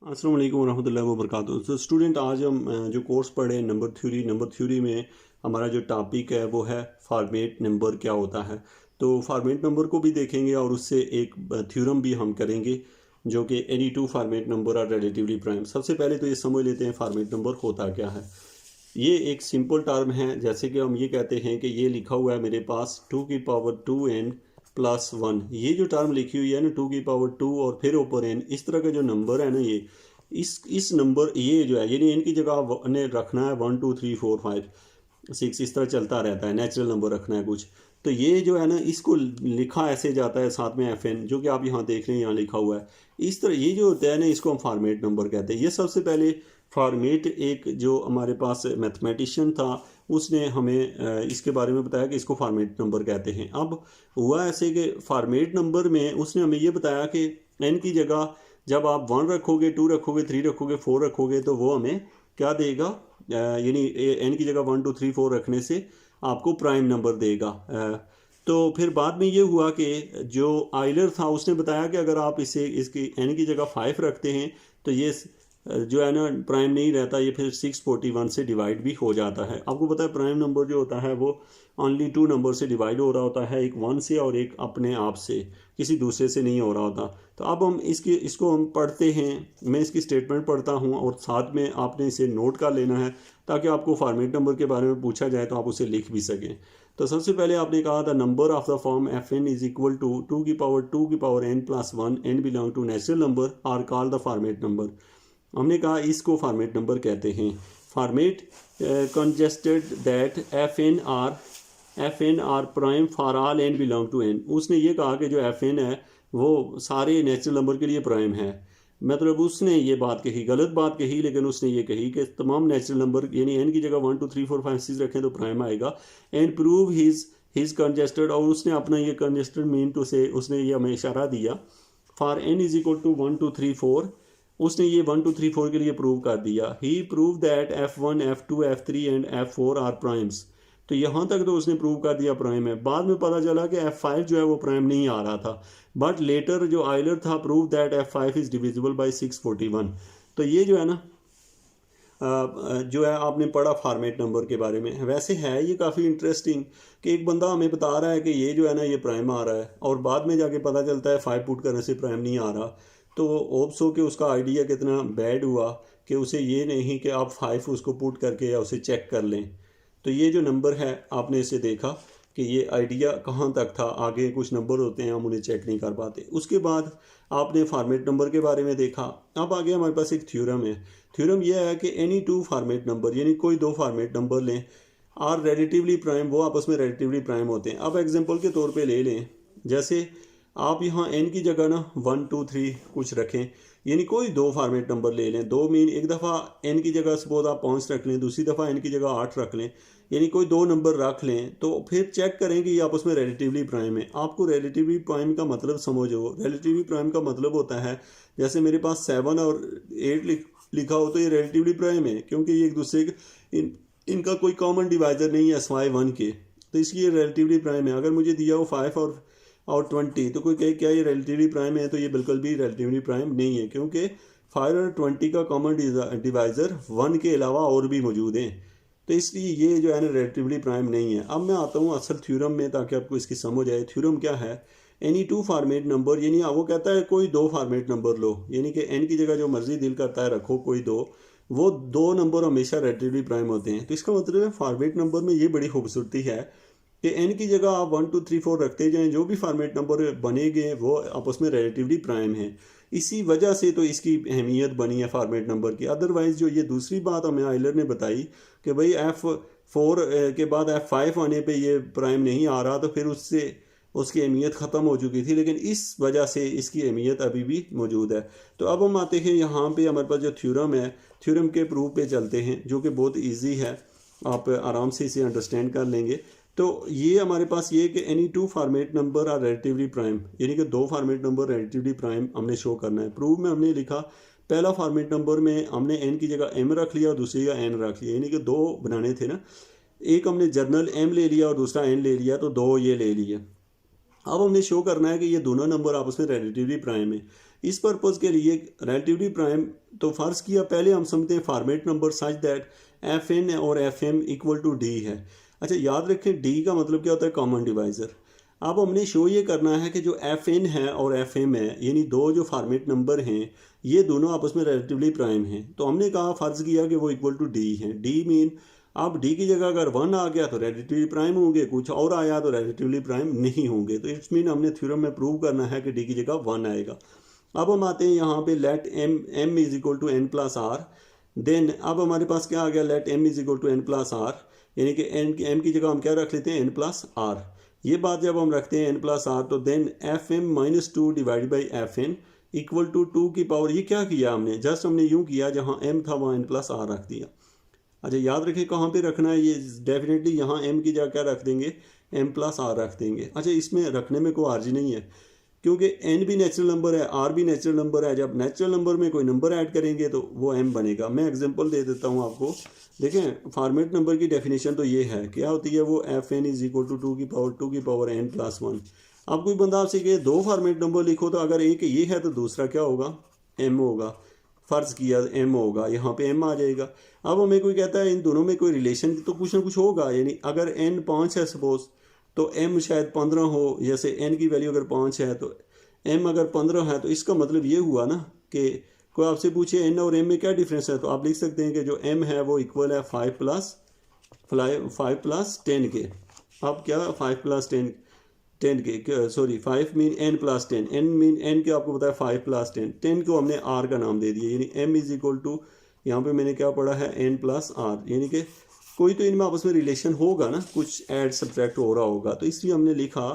अस्सलाम वालेकुम रहमतुल्लाहि व बरकातुहू। तो स्टूडेंट आज हम जो कोर्स पढ़े नंबर थ्योरी में हमारा जो टॉपिक है वो है फॉर्मेट नंबर क्या होता है। तो फॉर्मेट नंबर को भी देखेंगे और उससे एक थ्योरम भी हम करेंगे जो कि any two Fermat number are relatively prime. सबसे पहले तो ये समझ लेते हैं फॉर्मेट नंबर होता क्या है। ये एक सिंपल टर्म है, जैसे कि हम ये कहते हैं कि ये लिखा हुआ है मेरे पास 2n प्लस 1। ये जो टर्म लिखी हुई है ना 2 और फिर ऊपर n, इस तरह का जो नंबर है ना ये इस नंबर ये जो है यानी n की जगह ने रखना है 1 2 3 4 5 6, इस तरह चलता रहता है, नेचुरल नंबर रखना है कुछ। तो ये जो है ना इसको लिखा ऐसे जाता है साथ में FN, जो कि आप यहाँ देख रहे हैं यहाँ लिखा हुआ है। इस तरह ये जो होता है ना इसको हम फॉर्मेट नंबर कहते हैं। ये सबसे पहले फॉर्मेट एक जो हमारे पास मैथमेटिशियन था उसने हमें इसके बारे में बताया कि इसको फॉर्मेट नंबर कहते हैं। अब हुआ ऐसे कि फॉर्मेट नंबर में उसने हमें ये बताया कि n की जगह जब आप 1 रखोगे, 2 रखोगे, 3 रखोगे, 4 रखोगे तो वो हमें क्या देगा, यानी n की जगह 1 2 3 4 रखने से आपको प्राइम नंबर देगा। तो फिर बाद में ये हुआ कि जो आइलर था उसने बताया कि अगर आप इसे इसकी n की जगह 5 रखते हैं तो ये जो है ना प्राइम नहीं रहता, ये फिर 641 से डिवाइड भी हो जाता है। आपको पता है प्राइम नंबर जो होता है वो ओनली 2 नंबर से डिवाइड हो रहा होता है, एक 1 से और एक अपने आप से, किसी दूसरे से नहीं हो रहा होता। तो अब हम इसको हम पढ़ते हैं, मैं इसकी स्टेटमेंट पढ़ता हूँ और साथ में आपने इसे नोट कर लेना है ताकि आपको फॉर्मेट नंबर के बारे में पूछा जाए तो आप उसे लिख भी सकें। तो सबसे पहले आपने कहा था number of the form FN is equal to 2 की power n plus 1 n belong to natural number are called the Fermat number. हमने कहा इसको फॉर्मेट नंबर कहते हैं। Fermat conjectured that FN are prime for all n belong to n। उसने ये कहा कि जो FN है वो सारे नेचुरल नंबर के लिए प्राइम है। मतलब उसने ये बात कही, गलत बात कही, लेकिन उसने ये कही कि तमाम नेचुरल नंबर यानी n की जगह 1 2 3 4 5 6 रखें तो प्राइम आएगा। एंड प्रूव हिज कंजेस्टेड, और उसने अपना ये कंजेस्टेड मीन टू से उसने ये हमें इशारा दिया for n is equal to 1 2 3 4। उसने ये 1 2 3 4 के लिए प्रूव कर दिया। He prove that F1 F2 F3 and F4 are primes. तो यहाँ तक तो उसने प्रूव कर दिया प्राइम है। बाद में पता चला कि F5 जो है वो प्राइम नहीं आ रहा था, बट लेटर जो आइलर था prove that F5 is divisible by 641। तो ये जो है ना जो है आपने पढ़ा फॉर्मेट नंबर के बारे में। वैसे है ये काफ़ी इंटरेस्टिंग कि एक बंदा हमें बता रहा है कि ये जो है ना ये प्राइम आ रहा है और बाद में जाके पता चलता है 5 पुट करने से प्राइम नहीं आ रहा। तो होप्स हो कि उसका आइडिया कितना बैड हुआ कि उसे ये नहीं कि आप 5 उसको पुट करके या उसे चेक कर लें। तो ये जो नंबर है आपने इसे देखा कि ये आइडिया कहाँ तक था, आगे कुछ नंबर होते हैं हम उन्हें चेक नहीं कर पाते। उसके बाद आपने फॉर्मेट नंबर के बारे में देखा। अब आगे हमारे पास एक थ्योरम है। थ्योरम यह है कि एनी टू फॉर्मेट नंबर यानी कोई दो फॉर्मेट नंबर लें आर रिलेटिवली प्राइम, वो आपस में रिलेटिवली प्राइम होते हैं। अब एग्जांपल के तौर पे ले लें, जैसे आप यहाँ n की जगह ना 1 2 3 कुछ रखें, यानी कोई दो फॉर्मेट नंबर ले लें। दो मीन एक दफ़ा n की जगह सपोज आप 5 रख लें, दूसरी दफ़ा n की जगह 8 रख लें, यानी कोई दो नंबर रख लें तो फिर चेक करें कि ये आपस में रिलेटिवली प्राइम है। आपको रिलेटिवली प्राइम का मतलब समझो। रिलेटिवली प्राइम का मतलब होता है जैसे मेरे पास 7 और 8 लिखा हो तो ये रिलेटिवली प्राइम है, क्योंकि ये एक दूसरे के इनका कोई कॉमन डिवाइजर नहीं है सिवाय 1 के, तो इसलिए रिलेटिवली प्राइम है। अगर मुझे दिया हो 5 और 20 तो कोई कहे क्या ये रिलेटिवली प्राइम है, तो ये बिल्कुल भी रिलेटिवली प्राइम नहीं है, क्योंकि 5 और 20 का कॉमन डिवाइजर 1 के अलावा और भी मौजूद हैं। तो इसलिए ये जो है ना रिलेटिवली प्राइम नहीं है। अब मैं आता हूँ असल थ्योरम में ताकि आपको इसकी समझ आए। थ्योरम क्या है? एनी टू फॉर्मेट नंबर, यानी वो कहता है कोई दो फॉर्मेट नंबर लो, यानी कि n की जगह जो मर्जी दिल करता है रखो कोई दो, वो दो नंबर हमेशा रिलेटिवली प्राइम होते हैं। तो इसका मतलब है फॉर्मेट नंबर में ये बड़ी खूबसूरती है कि n की जगह आप 1 2 3 4 रखते जाएं, जो भी फॉर्मेट नंबर बनेंगे वो आपस में रिलेटिवली प्राइम है। इसी वजह से तो इसकी अहमियत बनी है फॉर्मेट नंबर की। अदरवाइज जो ये दूसरी बात हमें आइलर ने बताई कि भाई F4 के बाद F5 आने पे ये प्राइम नहीं आ रहा, तो फिर उससे उसकी अहमियत ख़त्म हो चुकी थी, लेकिन इस वजह से इसकी अहमियत अभी भी मौजूद है। तो अब हम आते हैं यहाँ पे हमारे पास जो थ्योरम है, थ्योरम के प्रूफ पे चलते हैं, जो कि बहुत ईजी है, आप आराम से इसे अंडरस्टैंड कर लेंगे। तो ये हमारे पास ये कि any two Fermat number are relatively prime, यानी कि दो फॉर्मेट नंबर रिलेटिवली प्राइम हमने शो करना है। प्रूफ में हमने लिखा पहला फॉर्मेट नंबर में हमने n की जगह m रख लिया और दूसरी जगह n रख लिया, यानी कि दो बनाने थे ना, एक हमने जर्नल m ले लिया और दूसरा n ले लिया, तो दो ये ले लिए। अब हमने शो करना है कि ये दोनों नंबर आपस में रिलेटिवली प्राइम है। इस पर्पज़ के लिए रिलेटिवली प्राइम तो फ़र्ज़ किया पहले हम समझते हैं format number such that F N और F M equal to D है। अच्छा याद रखें डी का मतलब क्या होता है, कॉमन डिवाइज़र। अब हमने शो ये करना है कि जो एफ एन है और एफ एम है, यानी दो जो फॉर्मेट नंबर हैं, ये दोनों आपस में रिलेटिवली प्राइम हैं। तो हमने कहा फ़र्ज़ किया कि वो इक्वल टू डी हैं। डी मीन अब डी की जगह अगर 1 आ गया तो रिलेटिवली प्राइम होंगे, कुछ और आया तो रिलेटिवली प्राइम नहीं होंगे। तो इट्स मीन हमने थ्योरम में प्रूव करना है कि डी की जगह 1 आएगा। अब हम आते हैं यहाँ पे let m is equal to n plus r. Then अब हमारे पास क्या आ गया, let m is equal to n plus r, यानी कि एम की जगह हम क्या रख लेते हैं, एन प्लस आर। ये बात जब हम रखते हैं एन प्लस आर, तो then f m minus two divide by f n equal to 2 की पावर, ये क्या किया हमने, जस्ट हमने यूँ किया, जहाँ एम था वहाँ एन प्लस आर रख दिया। अच्छा याद रखें कहाँ पे रखना है, ये डेफिनेटली यहाँ एम की जगह क्या रख देंगे, एम प्लस आर रख देंगे। अच्छा इसमें रखने में कोई अर्जी नहीं है, क्योंकि एन भी नेचुरल नंबर है, आर भी नेचुरल नंबर है। जब नेचुरल नंबर में कोई नंबर ऐड करेंगे तो वो एम बनेगा। मैं एग्जांपल दे देता हूँ आपको। देखें फॉर्मेट नंबर की डेफिनेशन तो ये है, क्या होती है वो, f n is equal to 2 की पावर एन प्लस 1। अब कोई बंदा आपसे कहे दो फॉर्मेट नंबर लिखो, तो अगर एक ये है तो दूसरा क्या होगा, एम होगा। फ़र्ज़ किया एम होगा, यहाँ पे एम आ जाएगा। अब हमें कोई कहता है इन दोनों में कोई रिलेशन, तो कुछ ना कुछ होगा। यानी अगर एन 5 है सपोज, तो एम शायद 15 हो। जैसे एन की वैल्यू अगर 5 है तो एम अगर 15 है, तो इसका मतलब ये हुआ ना कि कोई आपसे पूछे एन और एम में क्या डिफरेंस है, तो आप लिख सकते हैं कि जो एम है वो इक्वल है 5 प्लस 10 के। अब क्या 5 प्लस 10 के, sorry 5 mean n plus 10, n mean n के आपको पता है 5 प्लस 10 को हमने आर का नाम दे दिया। यानी एम इज इक्वल टू, यहाँ पे मैंने क्या पढ़ा है, एन प्लस आर। यानी कि कोई तो इनमें आपस में रिलेशन होगा ना, कुछ ऐड सब्ट्रैक्ट हो रहा होगा। तो इसलिए हमने लिखा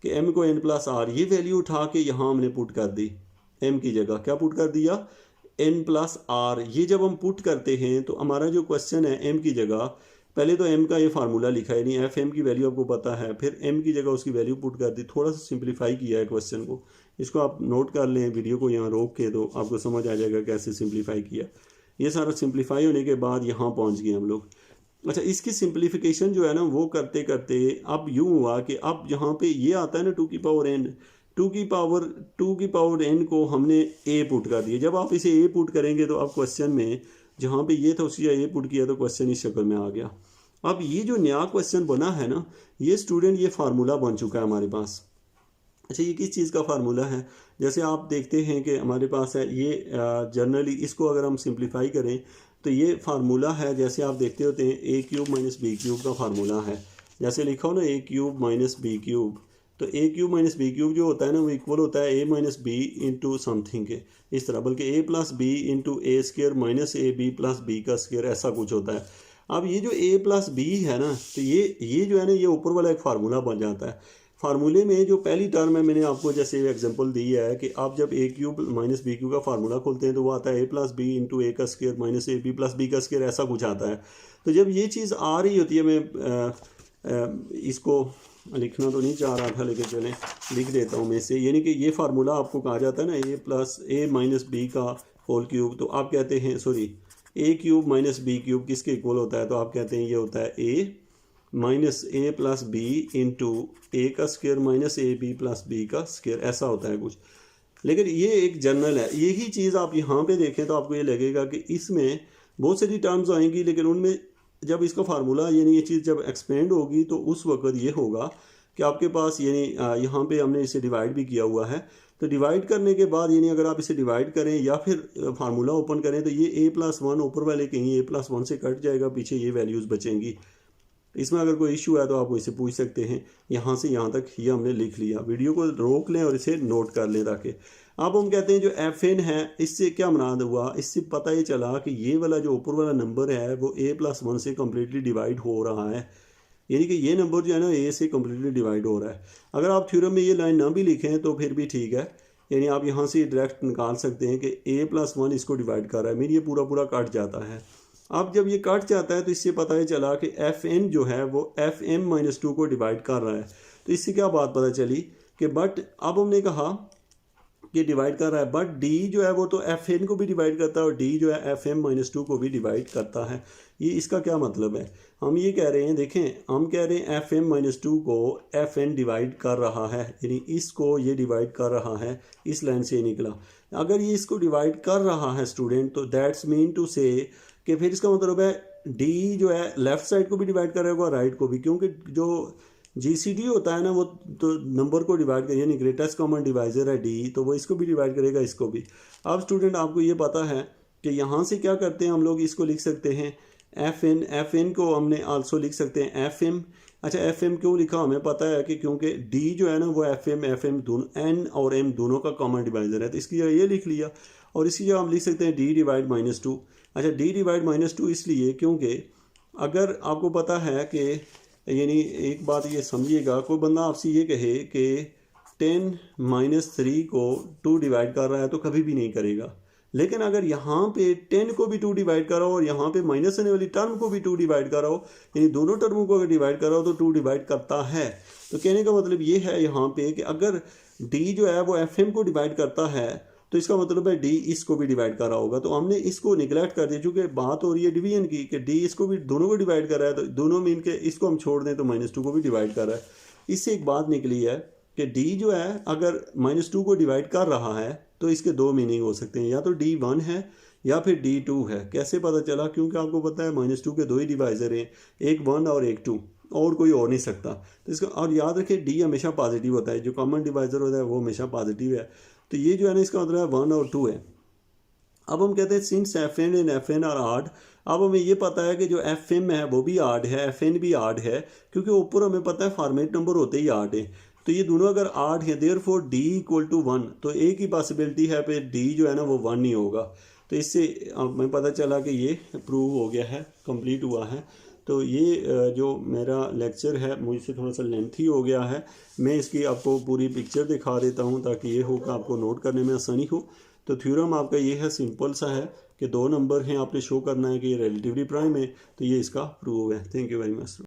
कि एम को एन प्लस आर, ये वैल्यू उठा के यहाँ हमने पुट कर दी, एम की जगह क्या पुट कर दिया, एन प्लस आर। ये जब हम पुट करते हैं तो हमारा जो क्वेश्चन है, एम की जगह पहले तो एम का ये फार्मूला लिखा है, यानी एफ एम की वैल्यू आपको पता है, फिर एम की जगह उसकी वैल्यू पुट कर दी। थोड़ा सा सिंप्लीफाई किया है क्वेश्चन को, इसको आप नोट कर लें, वीडियो को यहाँ रोक के, तो आपको समझ आ जाएगा कैसे सिंप्लीफाई किया। ये सारा सिंप्लीफाई होने के बाद यहाँ पहुँच गए हम लोग। अच्छा इसकी सिंप्लीफिकेशन जो है ना, वो करते करते अब यूँ हुआ कि अब यहाँ पे ये आता है ना 2 की पावर एन, 2 की पावर एन को हमने ए पुट कर दिया। जब आप इसे ए पुट करेंगे तो अब क्वेश्चन में जहाँ पे ये था उसी ए पुट किया, तो क्वेश्चन इस शक्ल में आ गया। अब ये जो नया क्वेश्चन बना है ना, ये स्टूडेंट ये फार्मूला बन चुका है हमारे पास। अच्छा ये किस चीज़ का फार्मूला है, जैसे आप देखते हैं कि हमारे पास है ये जनरली, इसको अगर हम सिंप्लीफाई करें तो ये फार्मूला है, जैसे आप देखते होते हैं A cube minus B cube का फार्मूला है। जैसे लिखा हो ना A cube minus B cube, तो A cube minus B cube जो होता है ना, वो इक्वल होता है ए माइनस बी इंटू समथिंग के, इस तरह, बल्कि A plus B into A square minus A B plus B का स्क्र, ऐसा कुछ होता है। अब ये जो ए प्लस बी है ना, तो ये जो है ना, ये ऊपर वाला एक फार्मूला बन जाता है। फार्मूले में जो पहली टर्म है, मैंने आपको जैसे एग्जांपल दी है कि आप जब a cube minus B cube का फार्मूला खोलते हैं तो वो आता है a plus B into a का square minus A B plus B का स्क्वायर, ऐसा कुछ आता है। तो जब ये चीज़ आ रही होती है, मैं इसको लिखना तो नहीं चाह रहा था, लेकिन चलें लिख देता हूँ मैं इसे। यानी कि ये फार्मूला आपको कहा जाता है ना, a plus a minus b का होल क्यूब, तो आप कहते हैं, sorry, a cube minus B cube किसके इक्वल होता है, तो आप कहते हैं ये होता है ए minus a plus B into a का square minus A B plus B का स्क्वायर, ऐसा होता है कुछ। लेकिन ये एक जनरल है। यही चीज़ आप यहाँ पे देखें तो आपको ये लगेगा कि इसमें बहुत सारी टर्म्स आएंगी, लेकिन उनमें जब इसका फार्मूला यानी ये चीज़ जब एक्सपेंड होगी तो उस वक्त ये होगा कि आपके पास यानी यहाँ पे हमने इसे डिवाइड भी किया हुआ है। तो डिवाइड करने के बाद यानी अगर आप इसे डिवाइड करें या फिर फार्मूला ओपन करें, तो ये ए प्लस 1 ऊपर वाले कहीं ए प्लस 1 से कट जाएगा, पीछे ये वैल्यूज़ बचेंगी। इसमें अगर कोई इशू है तो आप इसे पूछ सकते हैं। यहाँ से यहाँ तक ये हमने लिख लिया, वीडियो को रोक लें और इसे नोट कर लें ताकि। अब हम कहते हैं जो एफ एन है, इससे क्या मुराद हुआ, इससे पता ये चला कि ये वाला जो ऊपर वाला नंबर है वो ए प्लस 1 से कम्प्लीटली डिवाइड हो रहा है। यानी कि ये नंबर जो है ना ए से कम्प्लीटली डिवाइड हो रहा है। अगर आप थ्योरम में ये लाइन ना भी लिखें तो फिर भी ठीक है, यानी आप यहाँ से डायरेक्ट निकाल सकते हैं कि ए प्लस 1 इसको डिवाइड कर रहा है, मेरी ये पूरा पूरा कट जाता है। अब जब ये कट जाता है तो इससे पता ही चला कि एफ एन जो है वो एफ एम माइनस 2 को डिवाइड कर रहा है। तो इससे क्या बात पता चली कि बट अब हमने कहा कि डिवाइड कर रहा है, बट डी जो है वो तो एफ एन को भी डिवाइड करता है और डी जो है एफ एम माइनस 2 को भी डिवाइड करता है। ये इसका क्या मतलब है, हम ये कह रहे हैं, देखें हम कह रहे हैं एफ एम माइनस 2 को एफ एन डिवाइड कर रहा है, यानी इसको ये डिवाइड कर रहा है, इस लाइन से निकला। अगर ये इसको डिवाइड कर रहा है स्टूडेंट, तो दैट्स मीन टू से कि फिर इसका मतलब है डी जो है लेफ्ट साइड को भी डिवाइड करेगा राइट को भी, क्योंकि जो जीसीडी होता है ना वो तो नंबर को डिवाइड कर, यानी ग्रेटेस्ट कॉमन डिवाइजर है डी, तो वो इसको भी डिवाइड करेगा इसको भी। अब स्टूडेंट आपको ये पता है कि यहाँ से क्या करते हैं हम लोग, इसको लिख सकते हैं एफ एन को हमने आल्सो लिख सकते हैं एफ एम। अच्छा एफ एम क्यों लिखा हमें पता है कि क्योंकि डी जो है ना वो एफ एम दोनों एन और एम दोनों का कॉमन डिवाइजर है, तो इसकी जगह ये लिख लिया। और इसकी जगह हम लिख सकते हैं डी डिवाइड -2। अच्छा डी डिवाइड -2 इसलिए क्योंकि अगर आपको पता है कि, यानी एक बात ये समझिएगा, कोई बंदा आपसे ये कहे कि 10 - 3 को 2 डिवाइड कर रहा है तो कभी भी नहीं करेगा। लेकिन अगर यहाँ पे 10 को भी 2 डिवाइड करो और यहाँ पे माइनस आने वाली टर्म को भी 2 डिवाइड करो, यानी दोनों टर्मों को अगर डिवाइड करो तो 2 डिवाइड करता है। तो कहने का मतलब ये है यहाँ पे कि अगर डी जो है वो एफ एम को डिवाइड करता है तो इसका मतलब है डी इसको भी डिवाइड कर रहा होगा। तो हमने इसको निगलेक्ट कर दिया, चूँकि बात हो रही है डिवीजन की कि डी इसको भी दोनों को डिवाइड कर रहा है, तो दोनों मीन के इसको हम छोड़ दें तो -2 को भी डिवाइड कर रहा है। इससे एक बात निकली है कि डी जो है अगर -2 को डिवाइड कर रहा है तो इसके दो मीनिंग हो सकते हैं, या तो D1 है या फिर D2 है। कैसे पता चला? क्योंकि आपको पता है -2 के दो ही डिवाइजर हैं, एक 1 और एक 2, और कोई और नहीं सकता। तो इसका और याद रखें डी हमेशा पॉजिटिव होता है, जो कॉमन डिवाइजर होता है वो हमेशा पॉजिटिव है। तो ये जो है ना इसका मतलब है 1 और 2 है। अब हम कहते हैं since F N and F N are odd, अब हमें ये पता है कि जो एफ एम है वो भी आड है, एफ एन भी आड है, क्योंकि ऊपर हमें पता है फॉर्मेट नंबर होते ही आड है। तो ये दोनों अगर आड है देयरफॉर डी इक्वल टू 1, तो एक ही पॉसिबिलिटी है पे डी जो है ना वो 1 ही होगा। तो इससे हमें पता चला कि ये प्रूव हो गया है, कंप्लीट हुआ है। तो ये जो मेरा लेक्चर है मुझसे थोड़ा सा लेंथी हो गया है, मैं इसकी आपको पूरी पिक्चर दिखा देता हूँ ताकि ये हो कि आपको नोट करने में आसानी हो। तो थ्योरम आपका ये है, सिंपल सा है कि दो नंबर हैं, आपने शो करना है कि ये रिलेटिवली प्राइम है, तो ये इसका प्रूव है। Thank you very much.